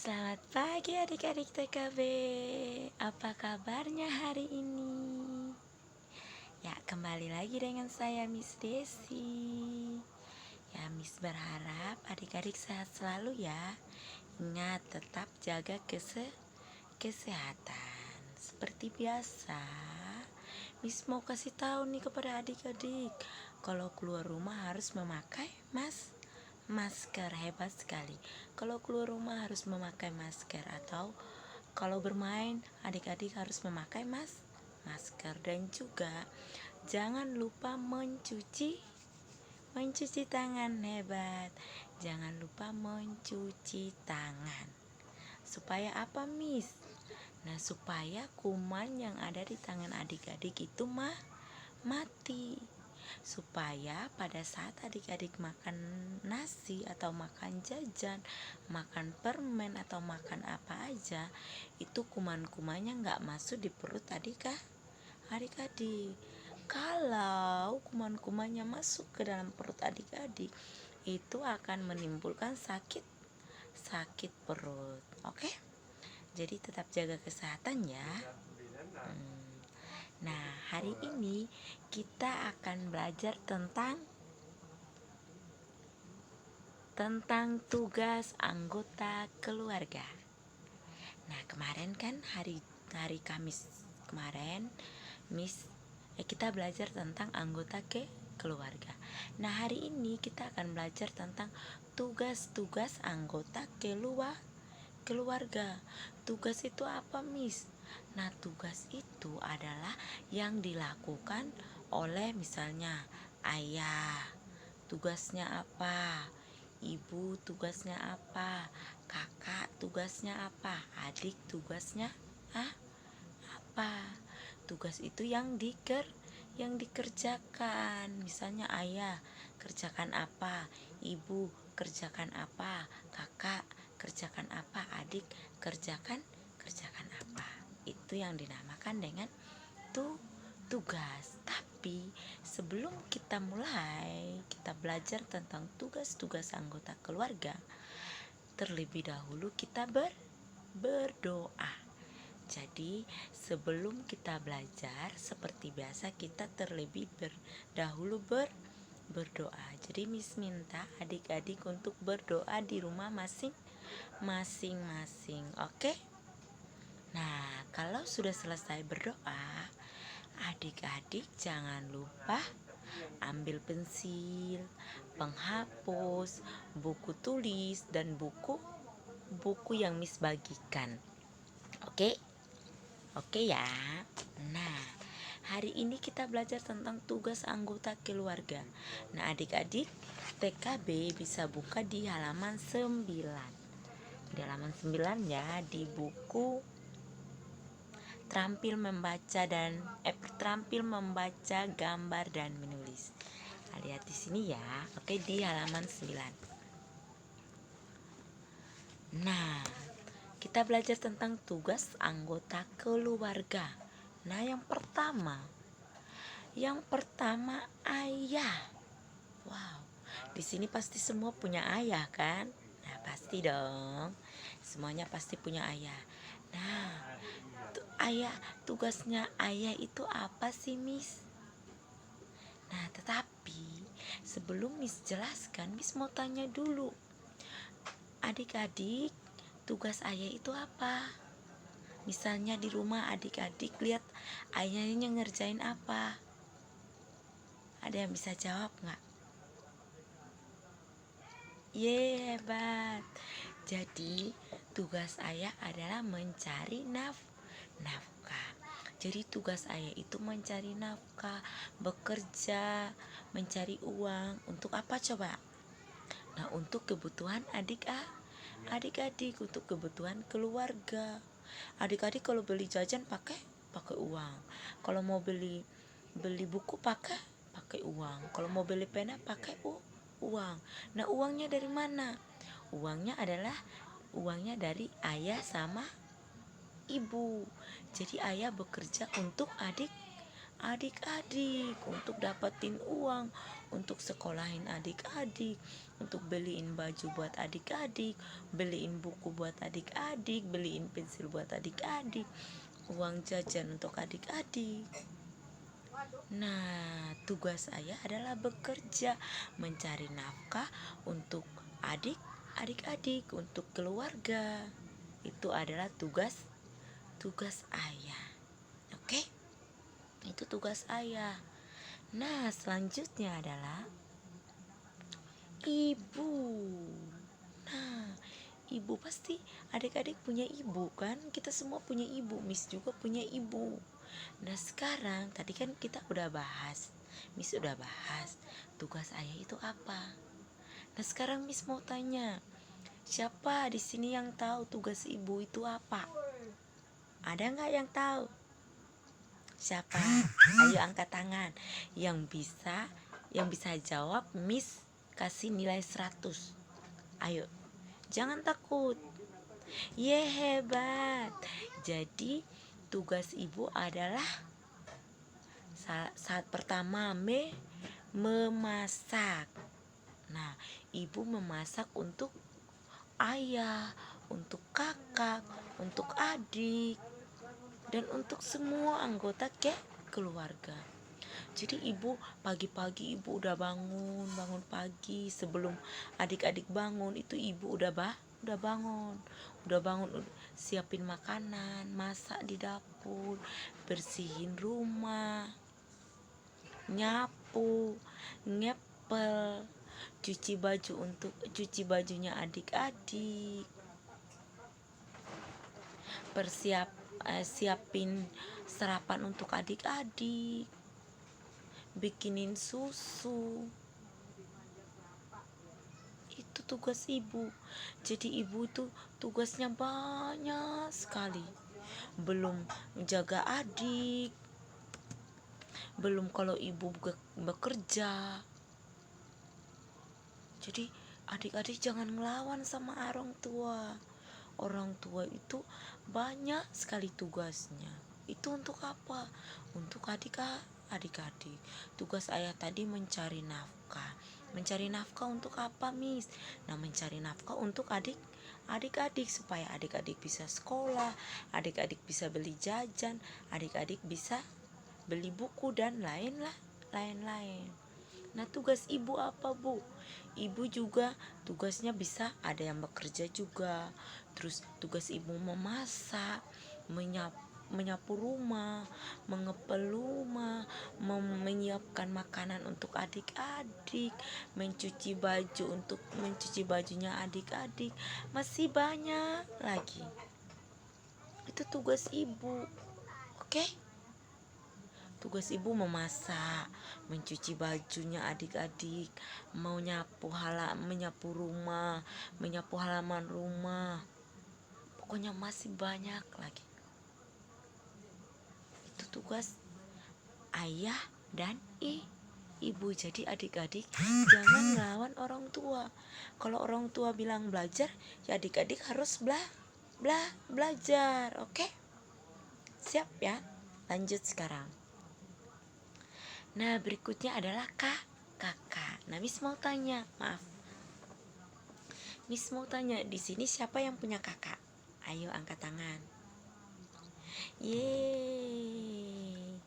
Selamat pagi adik-adik TKB. Apa kabarnya hari ini? Ya, kembali lagi dengan saya Miss Desi. Ya, Miss berharap adik-adik sehat selalu ya. Ingat, tetap jaga kesehatan. Seperti biasa, Miss mau kasih tahu nih kepada adik-adik, kalau keluar rumah harus memakai masker. Hebat sekali. Kalau keluar rumah harus memakai masker, atau kalau bermain adik-adik harus memakai masker. Dan juga jangan lupa mencuci tangan. Hebat. Jangan lupa mencuci tangan. Supaya apa, Miss? Nah, supaya kuman yang ada di tangan adik-adik itu mati. Supaya pada saat adik-adik makan nasi atau makan jajan, makan permen atau makan apa aja, itu kuman-kumannya nggak masuk di perut adik-adik. Kalau kuman-kumannya masuk ke dalam perut adik-adik, itu akan menimbulkan sakit perut. Oke? Jadi tetap jaga kesehatan ya. Nah, hari ini kita akan belajar tentang tugas anggota keluarga. Nah, kemarin kan hari Kamis kemarin, kita belajar tentang anggota keluarga. Nah, hari ini kita akan belajar tentang tugas-tugas anggota keluarga. Tugas itu apa, Miss? Nah, tugas itu adalah yang dilakukan oleh misalnya ayah, tugasnya apa? Ibu tugasnya apa? Kakak tugasnya apa? Adik tugasnya apa? Tugas itu yang dikerjakan. Misalnya ayah kerjakan apa? Ibu kerjakan apa? Kakak kerjakan apa? Adik kerjakan apa? Itu yang dinamakan dengan tugas. Tapi sebelum kita belajar tentang tugas-tugas anggota keluarga, terlebih dahulu kita berdoa. Jadi sebelum kita belajar, seperti biasa kita terlebih dahulu berdoa. Jadi Miss minta adik-adik untuk berdoa di rumah masing-masing. Oke? Nah, kalau sudah selesai berdoa, adik-adik jangan lupa ambil pensil, penghapus, buku tulis, dan buku yang Miss bagikan. Oke? Oke ya. Nah, hari ini kita belajar tentang tugas anggota keluarga. Nah, adik-adik TKB bisa buka di halaman 9. Di halaman 9 ya, di buku terampil membaca gambar dan menulis. Nah, lihat di sini ya. Oke, di halaman 9. Nah, kita belajar tentang tugas anggota keluarga. Nah, yang pertama ayah. Wow, di sini pasti semua punya ayah kan? Nah, pasti dong. Semuanya pasti punya ayah. Nah, tugasnya ayah itu apa sih, Miss? Nah, tetapi sebelum Miss jelaskan, Miss mau tanya dulu. Adik-adik, tugas ayah itu apa? Misalnya di rumah adik-adik lihat ayahnya ngerjain apa? Ada yang bisa jawab nggak? Hebat. Jadi tugas ayah adalah mencari nafkah. Jadi tugas ayah itu mencari nafkah, bekerja, mencari uang. Untuk apa coba? Nah, untuk kebutuhan adik-adik, untuk kebutuhan keluarga. Adik-adik kalau beli jajan pakai uang. Kalau mau beli buku pakai uang. Kalau mau beli pena pakai uang. Nah, uangnya dari mana? Uangnya dari ayah sama ibu. Jadi ayah bekerja untuk adik-adik, untuk dapetin uang, untuk sekolahin adik-adik, untuk beliin baju buat adik-adik, beliin buku buat adik-adik, beliin pensil buat adik-adik, uang jajan untuk adik-adik. Nah, tugas ayah adalah bekerja, mencari nafkah untuk adik-adik, untuk keluarga. Itu adalah tugas ayah. Oke? Itu tugas ayah. Nah, selanjutnya adalah ibu. Nah, ibu pasti adik-adik punya ibu kan? Kita semua punya ibu, Miss juga punya ibu. Nah, sekarang tadi kan kita udah bahas, Miss udah bahas tugas ayah itu apa. Nah, sekarang Miss mau tanya, siapa di sini yang tahu tugas ibu itu apa? Ada nggak yang tahu? Siapa? Ayo angkat tangan. Yang bisa jawab, Miss kasih nilai 100. Ayo, jangan takut. Ye, hebat. Jadi tugas ibu adalah saat pertama memasak. Nah, ibu memasak untuk ayah, untuk kakak, untuk adik, dan untuk semua anggota keluarga. Jadi ibu pagi-pagi ibu udah bangun pagi sebelum adik-adik bangun, itu ibu udah bangun, siapin makanan, masak di dapur, bersihin rumah, nyapu, ngepel, cuci bajunya adik-adik, siapin sarapan untuk adik-adik, bikinin susu. Itu tugas ibu. Jadi ibu itu tugasnya banyak sekali. Belum jaga adik, belum kalau ibu bekerja. Jadi adik-adik jangan ngelawan sama orang tua. Orang tua itu banyak sekali tugasnya. Itu untuk apa? Untuk adik-adik. Tugas ayah tadi mencari nafkah. Mencari nafkah untuk apa, Miss? Nah, mencari nafkah untuk adik-adik supaya adik-adik bisa sekolah, adik-adik bisa beli jajan, adik-adik bisa beli buku dan lain-lain. Nah, tugas ibu apa, Bu? Ibu juga tugasnya bisa ada yang bekerja juga. Terus tugas ibu memasak, menyapu rumah, mengepel rumah, menyiapkan makanan untuk adik-adik, mencuci bajunya adik-adik. Masih banyak lagi. Itu tugas ibu. Oke? Tugas ibu memasak, mencuci bajunya adik-adik, menyapu rumah, menyapu halaman rumah. Pokoknya masih banyak lagi. Itu tugas ayah dan ibu. Jadi adik-adik jangan ngelawan orang tua. Kalau orang tua bilang belajar, ya adik-adik harus belajar. Oke? Siap ya? Lanjut sekarang. Nah, berikutnya adalah kakak. Nah, Miss mau tanya, di sini siapa yang punya kakak? Ayo angkat tangan. Yeay.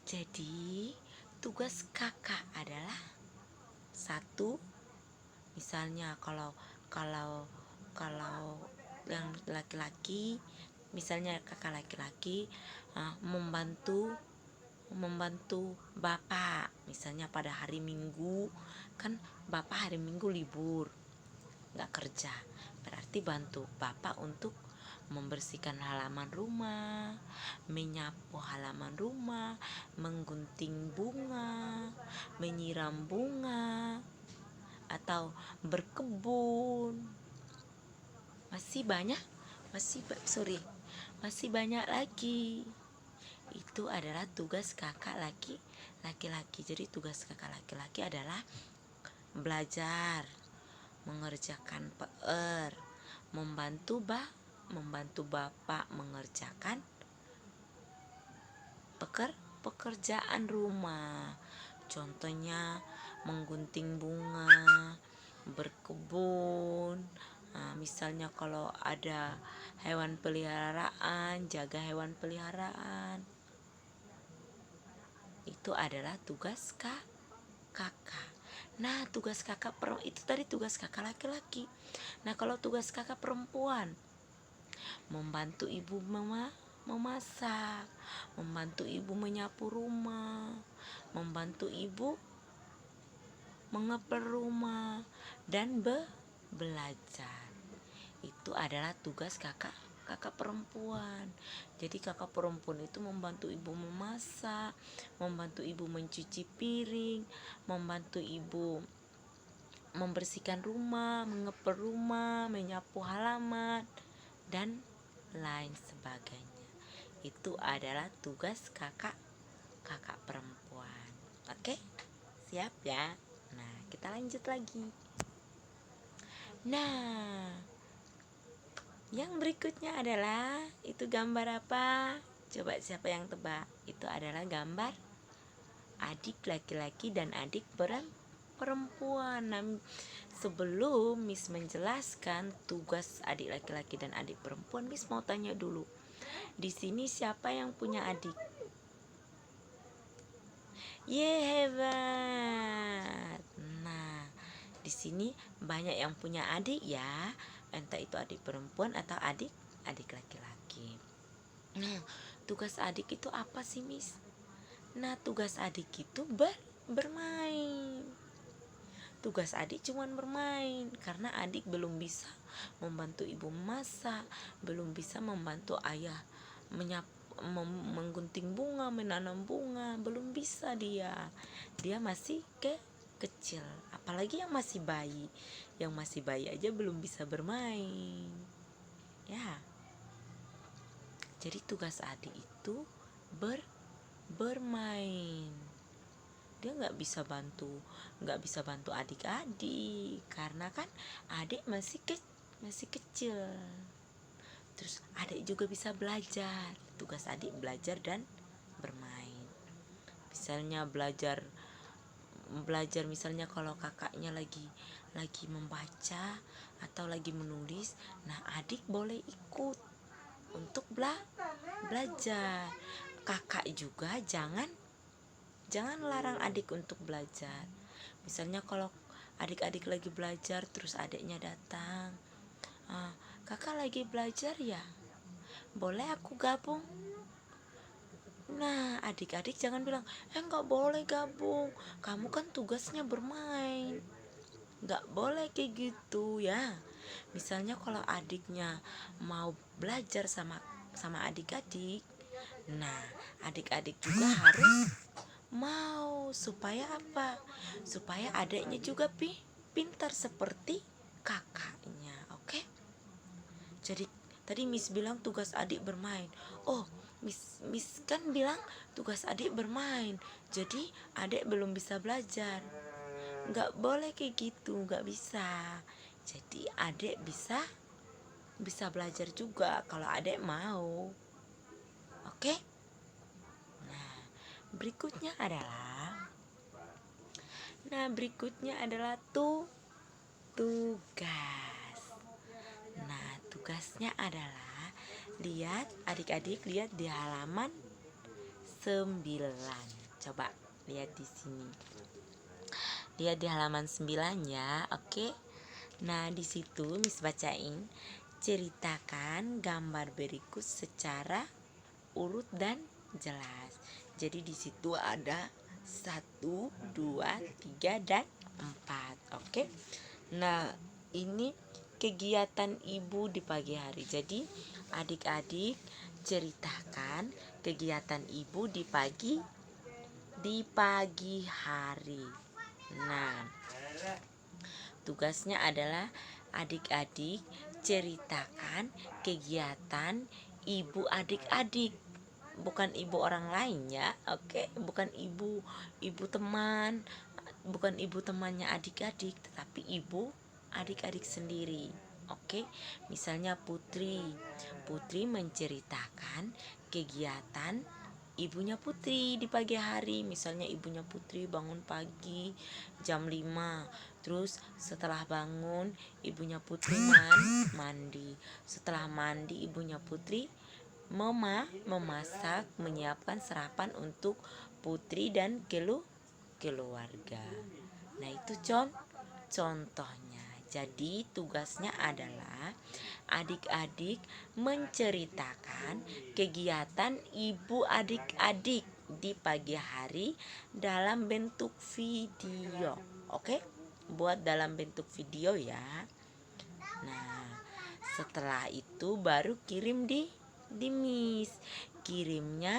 Jadi, tugas kakak adalah satu, misalnya kalau yang laki-laki, misalnya kakak laki-laki membantu bapak, misalnya pada hari Minggu kan bapak hari Minggu libur nggak kerja, berarti bantu bapak untuk membersihkan halaman rumah, menyapu halaman rumah, menggunting bunga, menyiram bunga, atau berkebun. Masih banyak lagi. Itu adalah tugas kakak laki-laki. Jadi tugas kakak laki-laki adalah belajar, mengerjakan PR, membantu bapak mengerjakan pekerjaan rumah. Contohnya menggunting bunga, berkebun. Nah, misalnya kalau ada hewan peliharaan, jaga hewan peliharaan. Itu adalah tugas kakak. Nah, tugas kakak itu tadi tugas kakak laki-laki. Nah, kalau tugas kakak perempuan, membantu ibu memasak, membantu ibu menyapu rumah, membantu ibu mengepel rumah, dan belajar. Itu adalah tugas kakak perempuan. Jadi kakak perempuan itu membantu ibu memasak, membantu ibu mencuci piring, membantu ibu membersihkan rumah, mengepel rumah, menyapu halaman, dan lain sebagainya. Itu adalah tugas kakak perempuan. Oke, siap ya. Nah, kita lanjut lagi. Nah, yang berikutnya adalah, itu gambar apa? Coba siapa yang tebak? Itu adalah gambar adik laki-laki dan adik perempuan. Nah, sebelum Miss menjelaskan tugas adik laki-laki dan adik perempuan, Miss mau tanya dulu. Di sini siapa yang punya adik? Hebat. Nah, di sini banyak yang punya adik ya. Entah itu adik perempuan atau adik laki-laki. Nah, tugas adik itu apa sih, Miss? Nah, tugas adik itu bermain. Tugas adik cuman bermain, karena adik belum bisa membantu ibu memasak, belum bisa membantu ayah menggunting bunga, menanam bunga, belum bisa dia masih kecil. Apalagi yang masih bayi aja belum bisa bermain ya. Jadi tugas adik itu bermain. Dia nggak bisa bantu adik-adik, karena kan adik masih kecil. Terus adik juga bisa belajar. Tugas adik belajar dan bermain. Misalnya belajar misalnya kalau kakaknya lagi membaca atau lagi menulis, nah adik boleh ikut untuk belajar. Kakak juga jangan larang adik untuk belajar. Misalnya kalau adik-adik lagi belajar terus adiknya datang, kakak lagi belajar ya, boleh aku gabung? Nah, adik-adik jangan bilang, nggak boleh gabung, kamu kan tugasnya bermain. Nggak boleh kayak gitu ya. Misalnya kalau adiknya mau belajar sama adik-adik, nah adik-adik juga harus mau. Supaya apa? Supaya adiknya juga pintar seperti kakaknya. Oke? Jadi tadi Miss bilang tugas adik bermain. Oh, Miss kan bilang tugas adik bermain. Jadi adik belum bisa belajar. Nggak boleh kayak gitu, nggak bisa. Jadi adik bisa belajar juga kalau adik mau. Oke? Nah, berikutnya adalah tugas. Nah, tugasnya adalah, lihat adik-adik, lihat di halaman 9. Coba lihat di sini. Lihat di halaman 9 ya. Oke. Nah, di situ Miss bacain, ceritakan gambar berikut secara urut dan jelas. Jadi di situ ada 1, 2, 3, dan 4. Oke. Nah, ini kegiatan ibu di pagi hari. Jadi adik-adik ceritakan kegiatan ibu di pagi hari. Nah, tugasnya adalah adik-adik ceritakan kegiatan ibu adik-adik. Bukan ibu orang lain ya. Oke, bukan ibu teman, bukan ibu temannya adik-adik, tetapi ibu adik-adik sendiri. Oke, misalnya Putri menceritakan kegiatan ibunya Putri di pagi hari. Misalnya ibunya Putri bangun pagi jam 5. Terus setelah bangun ibunya Putri mandi. Setelah mandi ibunya Putri memasak, menyiapkan sarapan untuk Putri dan keluarga. Nah, itu contohnya. Jadi tugasnya adalah adik-adik menceritakan kegiatan ibu adik-adik di pagi hari dalam bentuk video. Oke? Buat dalam bentuk video ya. Nah, setelah itu baru kirim di Miss. Kirimnya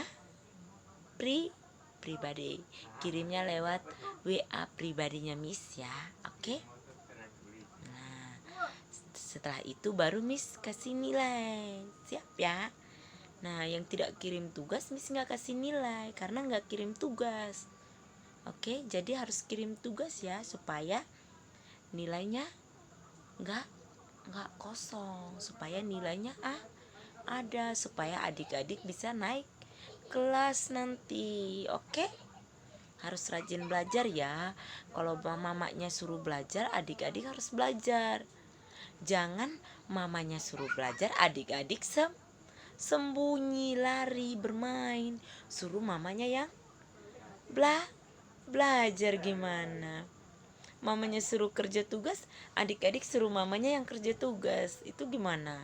pribadi. Kirimnya lewat WA pribadinya Miss ya. Oke? Nah, setelah itu baru Miss kasih nilai. Siap ya? Nah, yang tidak kirim tugas Miss nggak kasih nilai karena nggak kirim tugas. Oke, jadi harus kirim tugas ya supaya nilainya nggak kosong, supaya nilainya ada, supaya adik-adik bisa naik kelas nanti. Oke, harus rajin belajar ya. Kalau mamanya suruh belajar, adik-adik harus belajar. Jangan mamanya suruh belajar, adik-adik sembunyi, lari, bermain. Suruh mamanya yang belajar. Gimana? Mamanya suruh kerja tugas, adik-adik suruh mamanya yang kerja tugas. Itu gimana?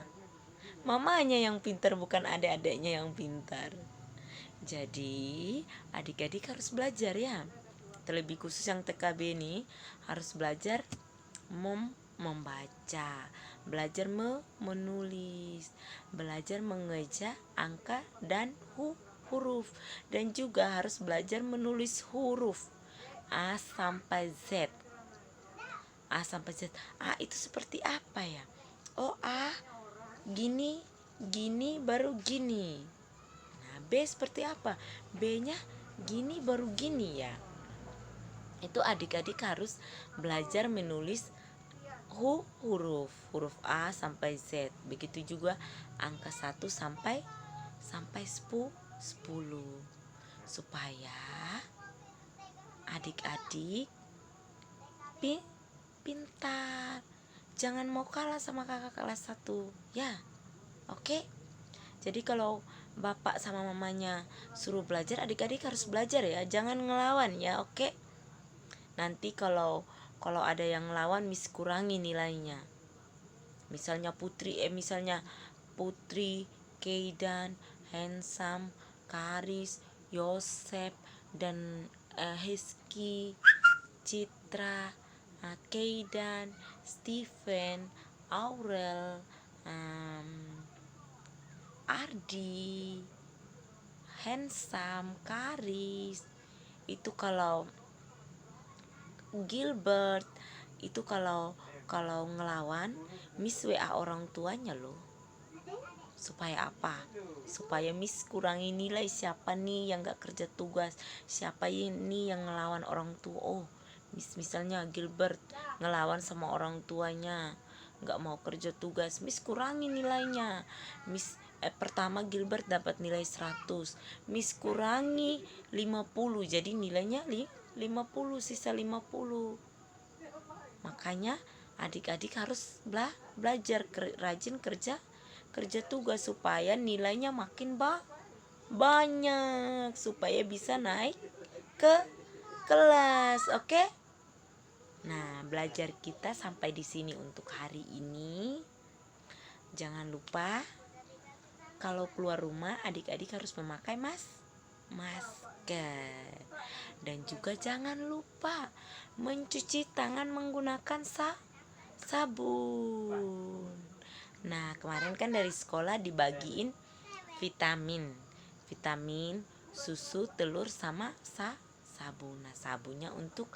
Mamanya yang pintar, bukan adik-adiknya yang pintar. Jadi adik-adik harus belajar ya. Terlebih khusus yang TKB ini harus belajar membaca, belajar menulis, belajar mengeja angka dan huruf, dan juga harus belajar menulis huruf A sampai Z. A sampai Z. A itu seperti apa ya? Oh, A gini baru gini. Nah, B seperti apa? B-nya gini baru gini ya. Itu adik-adik harus belajar menulis huruf A sampai Z. Begitu juga angka 1 sampai 10 supaya adik-adik pintar. Jangan mau kalah sama kakak kelas 1 ya. Oke. Jadi kalau bapak sama mamanya suruh belajar, adik-adik harus belajar ya. Jangan ngelawan ya. Oke. Nanti kalau ada yang ngelawan, Miss kurangi nilainya. Misalnya Putri, Keidan, Handsome, Karis, Yosep, dan Hezki, Citra, Keidan, Steven, Aurel, Ardi, Handsome, Karis. Itu kalau Gilbert itu kalau ngelawan, Miss WA orang tuanya loh. Supaya apa? Supaya Miss kurangi nilai. Siapa nih yang gak kerja tugas, siapa ini yang ngelawan orang tua. Oh, misalnya Gilbert ngelawan sama orang tuanya, gak mau kerja tugas, Miss kurangi nilainya. Pertama Gilbert dapat nilai 100, Miss kurangi 50, jadi nilainya 50, sisa 50. Makanya adik-adik harus belajar rajin kerja tugas supaya nilainya makin banyak, supaya bisa naik ke kelas. Oke? Nah, belajar kita sampai di sini untuk hari ini. Jangan lupa kalau keluar rumah adik-adik harus memakai masker. Dan juga jangan lupa mencuci tangan menggunakan sabun. Nah, kemarin kan dari sekolah dibagiin vitamin, susu, telur, sama sabun. Nah, sabunnya untuk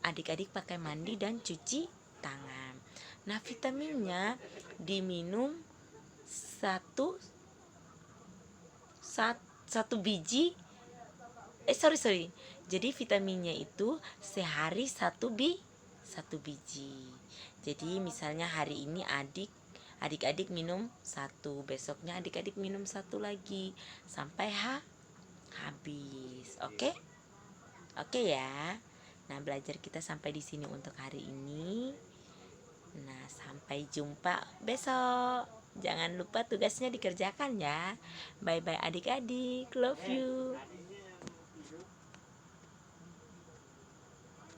adik-adik pakai mandi dan cuci tangan. Nah, vitaminnya diminum satu biji. Sorry. Jadi vitaminnya itu sehari satu biji. Jadi misalnya hari ini adik-adik minum 1, besoknya adik-adik minum 1 lagi sampai habis. Oke? Oke ya. Nah, belajar kita sampai di sini untuk hari ini. Nah, sampai jumpa besok. Jangan lupa tugasnya dikerjakan ya. Bye bye adik-adik. Love you.